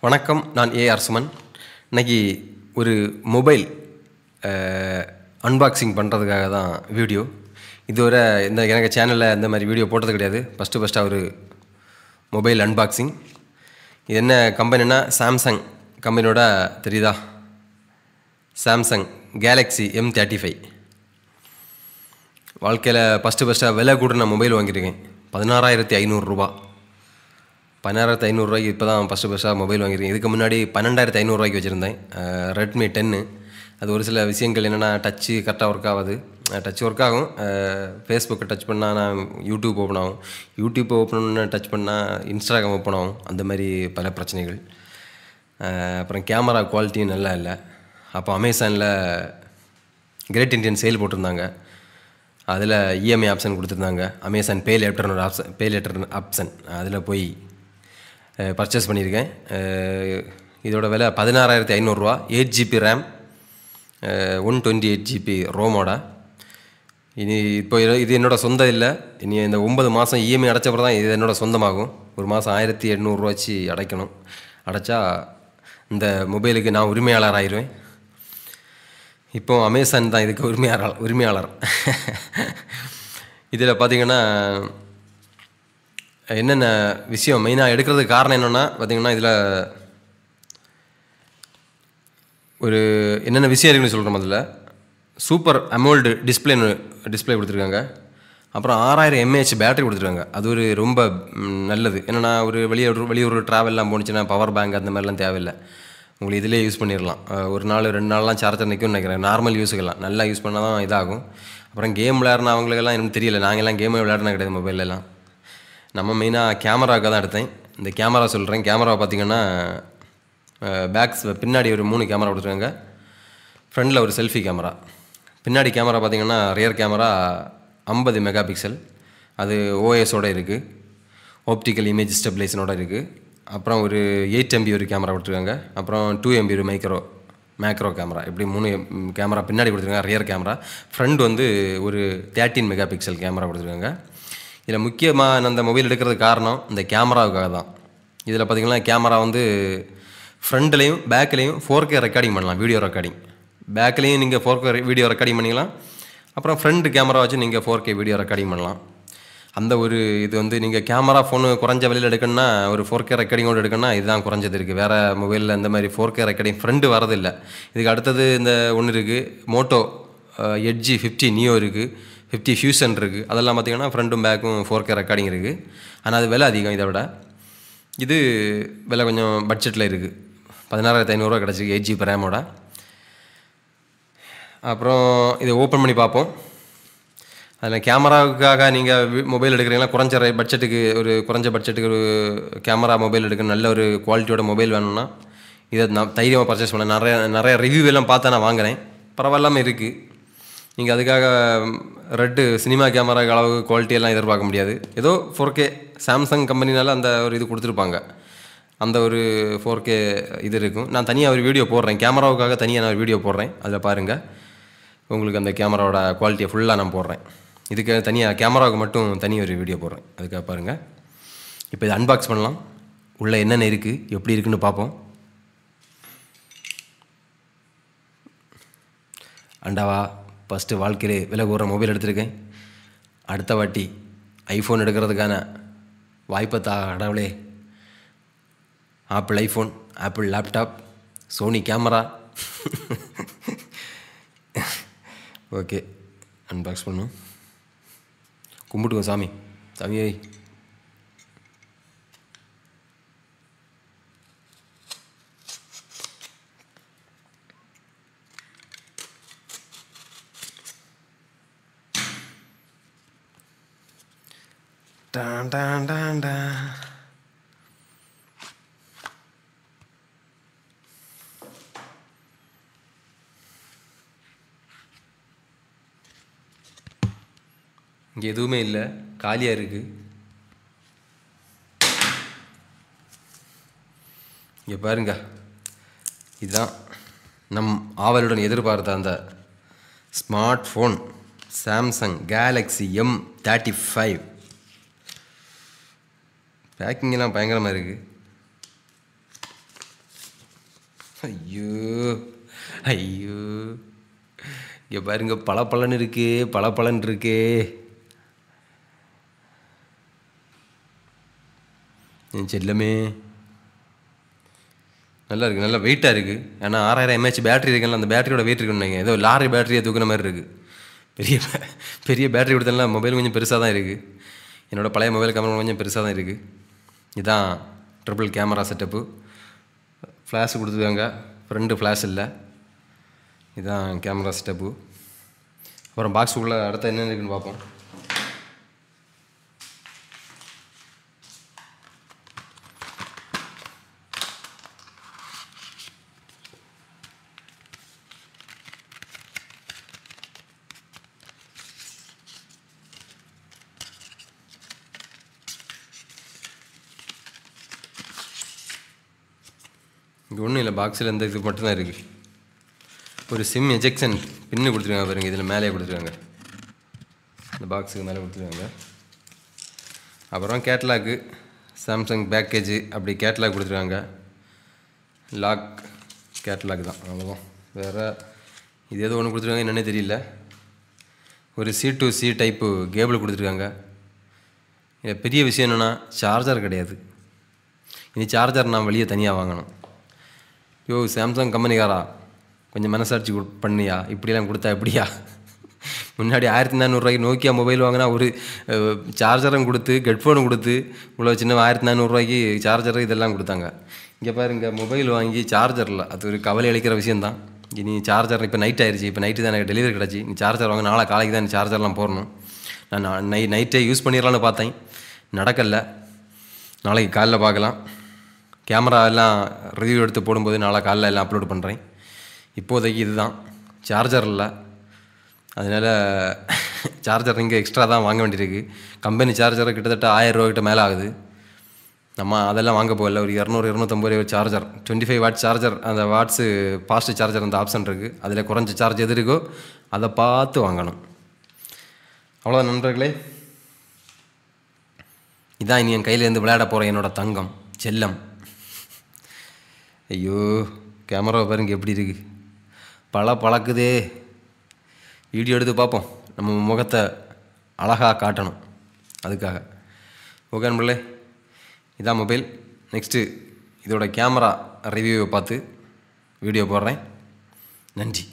வணக்கம். நான் ஏஆர் சுமன். இன்னைக்கு ஒரு மொபைல் அன்பாக்சிங் பண்ணுறதுக்காக தான் வீடியோ. இதுவரை எனக்கு சேனலில் இந்த மாதிரி வீடியோ போட்டது கிடையாது. ஃபஸ்ட்டாக ஒரு மொபைல் அன்பாக்சிங். இது என்ன கம்பெனினா சாம்சங் கம்பெனியோட தெரியுதா? Samsung Galaxy M35. வாழ்க்கையில் ஃபஸ்ட்டாக விலை கூடின மொபைல் வாங்கியிருக்கேன். 16,500 ரூபா. 16,500 ரூபாய்க்கு இப்போ தான் ஃபஸ்ட்டாக மொபைல் வாங்கியிருக்கேன். இதுக்கு முன்னாடி 12,500 ரூபாய்க்கு வச்சுருந்தேன். ரெட்மி 10. அது ஒரு சில விஷயங்கள் என்னென்னா டச்சு கரெக்டாக ஒர்க் ஆகாது. டச் ஒர்க் ஆகும். ஃபேஸ்புக்கை டச் பண்ணால் நான் யூடியூப் ஓப்பன் ஆகும். யூடியூப்பை ஓப்பன் டச் பண்ணால் இன்ஸ்டாகிராம் ஓப்பன் ஆகும். அந்த மாதிரி பல பிரச்சனைகள். அப்புறம் கேமரா குவாலிட்டியும் நல்லா இல்லை. அப்போ அமேசானில் கிரேட் இண்டியன் சேல் போட்டிருந்தாங்க. அதில் இஎம்ஐ ஆப்ஷன் கொடுத்துருந்தாங்க. அமேசான் பே லேட்டர் ஆப்ஷன் அதில் போய் பர்ச்சேஸ் பண்ணியிருக்கேன். இதோட விலை 16,500 ரூபா. 8GB RAM, 128GB ரோமோட. இப்போ இது என்னோடய சொந்தம் இல்லை. இனி இந்த 9 மாதம் இஎம்ஐ அடைச்சப்பறம் தான் இது என்னோடய சொந்தமாகும். ஒரு மாதம் 1,800 ரூபா வச்சு அடைக்கணும். அடைச்சா இந்த மொபைலுக்கு நான் உரிமையாளர் ஆயிடுவேன். இப்போ அமேசான் தான் இதுக்கு உரிமையாளர். இதில் பார்த்திங்கன்னா என்னென்ன விஷயம் மெயினாக எடுக்கிறதுக்கு காரணம் என்னென்னா பார்த்திங்கன்னா இதில் ஒரு என்னென்ன விஷயம் இருக்குன்னு சொல்கிறோம். அதில் சூப்பர் அமோல்டு டிஸ்பிளே கொடுத்துருக்காங்க. அப்புறம் 6000 mAh பேட்டரி கொடுத்துருக்காங்க. அது ஒரு ரொம்ப நல்லது. என்னென்னா ஒரு வெளியூர் ட்ராவல்லாம் போணுச்சுன்னா பவர் பேங்க் அந்த மாதிரிலாம் தேவையில்லை. உங்களுக்கு இதிலே யூஸ் பண்ணிடலாம். ஒரு நாள் 2 நாள்லாம் சார்ஜர் நிற்கும்னு நினைக்கிறேன். நார்மல் யூஸுக்கெல்லாம் நல்லா யூஸ் பண்ணால் தான் இதாகும். அப்புறம் கேம் விளையாடுனா அவங்களுக்கெல்லாம் எனக்கு தெரியல. நாங்கள்லாம் கேமே விளையாடுனா கிடையாது மொபைலெல்லாம். நம்ம மெயினாக கேமராவுக்கு தான் எடுத்தேன். இந்த கேமரா சொல்கிறேன். கேமரா பார்த்திங்கன்னா பின்னாடி ஒரு 3 கேமரா கொடுத்துருக்காங்க. ஃப்ரண்டில் ஒரு செல்ஃபி கேமரா. பின்னாடி கேமரா பார்த்திங்கன்னா ரியர் கேமரா 50 மெகா பிக்சல். அது ஓஎஸோடு இருக்குது. ஆப்டிக்கல் இமேஜ் ஸ்டெபிலைசனோட இருக்குது. அப்புறம் ஒரு 8 MB ஒரு கேமரா கொடுத்துருக்காங்க. அப்புறம் 2 MB ஒரு மேக்ரோ கேமரா. இப்படி 3 கேமரா பின்னாடி கொடுத்துருக்காங்க. Rear camera. ஃப்ரண்ட் வந்து ஒரு 13 மெகா பிக்சல் கேமரா கொடுத்துருக்காங்க. இதில் முக்கியமாக அந்த மொபைல் எடுக்கிறதுக்கு காரணம் இந்த கேமராவுக்காக தான். இதில் பார்த்திங்கன்னா கேமரா வந்து ஃப்ரண்ட்லேயும் பேக்லேயும் 4K ரெக்கார்டிங் பண்ணலாம். வீடியோ ரெக்கார்டிங் பேக்லேயும் நீங்கள் 4K வீடியோ ரெக்கார்டிங் பண்ணிக்கலாம். அப்புறம் ஃப்ரண்ட் கேமரா வச்சு நீங்கள் 4K வீடியோ ரெக்கார்டிங் பண்ணலாம். அந்த ஒரு இது வந்து நீங்கள் கேமரா ஃபோனு குறைஞ்ச விலையில் எடுக்கணும்னா ஒரு 4K ரெக்கார்டிங்கோடு எடுக்கணும்னா இதுதான் குறைஞ்சது இருக்குது. வேறு மொபைலில் இந்த மாதிரி 4K ரெக்கார்டிங் ஃப்ரண்ட் வரதில்லை. இதுக்கு அடுத்தது இந்த ஒன்று இருக்குது. மோட்டோ எட்ஜி 50 நியோ இருக்குது. 50 ஃபியூஷன் இருக்குது. அதெல்லாம் பார்த்திங்கன்னா ஃப்ரண்ட்டும் பேக்கும் 4K ரெக்கார்டிங் இருக்குது. ஆனால் அது விலை அதிகம். இதை விட இது விலை கொஞ்சம் பட்ஜெட்டில் இருக்குது. 16,500 ரூபா கிடச்சிருக்கு 8GB ரேமோட. அப்புறம் இதை ஓப்பன் பண்ணி பார்ப்போம். அதில் கேமராவுக்காக நீங்கள் மொபைல் எடுக்கிறீங்களா, குறைஞ்ச பட்ஜெட்டுக்கு ஒரு கேமரா மொபைல் எடுக்கணும், நல்ல ஒரு குவாலிட்டியோட மொபைல் வேணும்னா இதை நான் தைரியமாக பர்ச்சேஸ் பண்ணேன். நிறைய ரிவ்யூ எல்லாம் பார்த்தா நான் வாங்கினேன். பரவாயில்லாமல் இருக்குது. நீங்கள் அதுக்காக ரெட்டு சினிமா கேமரா அளவுக்கு குவாலிட்டியெல்லாம் எதிர்பார்க்க முடியாது. ஏதோ 4K சாம்சங் கம்பெனினால அந்த ஒரு இது கொடுத்துருப்பாங்க. அந்த ஒரு 4K இது இருக்கும். நான் தனியாக ஒரு வீடியோ போடுறேன். கேமராவுக்காக தனியாக நான் ஒரு வீடியோ போடுறேன். அதில் பாருங்கள். உங்களுக்கு அந்த கேமராவோட குவாலிட்டியை ஃபுல்லாக நான் போடுறேன். இதுக்கு தனியாக கேமராவுக்கு மட்டும் தனி ஒரு வீடியோ போடுறேன். அதுக்காக பாருங்கள். இப்போ இதை அன்பாக்ஸ் பண்ணலாம். உள்ளே என்னென்ன இருக்குது, எப்படி இருக்குன்னு பார்ப்போம். அண்டாவா ஃபஸ்ட்டு வாழ்க்கையிலே விலை கூற மொபைல் எடுத்திருக்கேன். அடுத்த வாட்டி ஐஃபோன் எடுக்கிறதுக்கான வாய்ப்பை கடவுளே. Apple iPhone, Apple laptop, Sony camera. Okay, unbox பண்ணும். கும்பிட்டுக்கோ சாமி. சாமியை டான் டான் டான் டான். இங்கே எதுவுமே இல்லை, காலியாக இருக்குது. இங்கே பாருங்க. இதுதான் நம் ஆவலுடன் எதிர்பார்த்த அந்த smart phone Samsung Galaxy M35. பேக்கிங்கெல்லாம் பயங்கரமாக இருக்குது. ஐயோ ஐயோ, இங்கே பாருங்க, பல இருக்கே, பல இருக்கே. என் செல்லமே நல்லா இருக்குது, நல்லா வெயிட்டாக இருக்குது. ஏன்னா 6000 mAh பேட்டரி இருக்குல்ல, அந்த பேட்டரியோட வெயிட் இருக்குன்னு ஏதோ லாரி பேட்டரியை தூக்குற மாதிரி இருக்குது. பெரிய பெரிய பேட்டரி கொடுத்தலாம். மொபைல் கொஞ்சம் பெருசாக தான் இருக்குது. என்னோடய பழைய மொபைல் கேமரா கொஞ்சம் பெருசாக தான் இருக்குது. இதுதான் ட்ரிபிள் கேமரா செட்டப்பு. ஃப்ளாஷ் கொடுத்துருக்காங்க, ஃப்ரண்ட்டு ஃப்ளாஷ் இல்லை. இதுதான் கேமரா செட்டப்பு. அப்புறம் பாக்ஸுக்குள்ளே அடுத்த என்ன இருக்குன்னு பார்ப்போம். இங்கே ஒன்றும் இல்லை, பாக்ஸில் இந்த இது மட்டும்தான் இருக்குது. ஒரு சிம் எஜெக்ஷன் பின்னு கொடுத்துருக்காங்க பாருங்க, இதில் மேலே கொடுத்துருக்காங்க, இந்த பாக்ஸுக்கு மேலே கொடுத்துருக்காங்க. அப்புறம் கேட்லாக்கு, சாம்சங் பேக்கேஜு அப்படி கேட்லாக் கொடுத்துருக்காங்க. லாக் கேட்லாக் தான், அவ்வளோதான். வேறு இது எதோ ஒன்று கொடுத்துருக்காங்க, என்னென்னே தெரியல. ஒரு C2C டைப்பு கேபிள் கொடுத்துருக்காங்க. பெரிய விஷயம் என்னென்னா சார்ஜர் கிடையாது. இனி சார்ஜர் நான் வெளியே தனியாக வாங்கணும். யோ சாம்சங் கம்பெனிக்காரா, கொஞ்சம் மனசாட்சி பண்ணியா, இப்படிலாம் கொடுத்தா எப்படியா? முன்னாடி 1400 நோக்கியா மொபைல் வாங்கினா ஒரு சார்ஜரும் கொடுத்து ஹெட்ஃபோனும் கொடுத்து இவ்வளோ சின்ன 1400 சார்ஜரு இதெல்லாம் கொடுத்தாங்க. இங்கே பாருங்க, மொபைல் வாங்கி சார்ஜர் இல்லை, அது ஒரு கவலை அளிக்கிற விஷயந்தான். இனி சார்ஜர் இப்போ நைட் ஆயிடுச்சு, இப்போ நைட்டு தான் எனக்கு டெலிவரி கிடச்சி. நீ சார்ஜர் வாங்க, நாளை காலைக்கு தான் சார்ஜர்லாம் போடணும். நான் நைட்டே யூஸ் பண்ணிடலான்னு பார்த்தேன், நடக்கலை. நாளைக்கு காலைல பார்க்கலாம். கேமரா எல்லாம் ரிவ்யூ எடுத்து போடும்போது நாளை காலைல எல்லாம் அப்லோட் பண்ணுறேன். இப்போதைக்கு இதுதான் சார்ஜர் இல்லை, அதனால் சார்ஜர் இங்கே எக்ஸ்ட்ரா தான் வாங்க வேண்டியிருக்கு. கம்பெனி சார்ஜர் கிட்டத்தட்ட 1000 ரூபாய்க்கிட்ட மேலே ஆகுது. நம்ம அதெல்லாம் வாங்க போகல. ஒரு 200-250 சார்ஜர், 25 வாட் சார்ஜர், அந்த வாட்ஸு ஃபாஸ்ட்டு சார்ஜர் அந்த ஆப்ஷன் இருக்குது. அதில் குறைஞ்ச சார்ஜ் எது இருக்கோ அதை பார்த்து வாங்கணும். அவ்வளோ நண்பர்களே, இதான் இனி என் கையிலேருந்து விளையாட போகிற என்னோடய தங்கம் செல்லம். ஐயோ கேமரா பாருங்க எப்படி இருக்குது, பழக்குதே. வீடியோ எடுத்து பார்ப்போம், நம்ம முகத்தை அழகாக காட்டணும், அதுக்காக. ஓகே நண்பர்களே, இதான் மொபைல். நெக்ஸ்ட்டு இதோட கேமரா ரிவ்யூவை பார்த்து வீடியோ போடுறேன். நன்றி.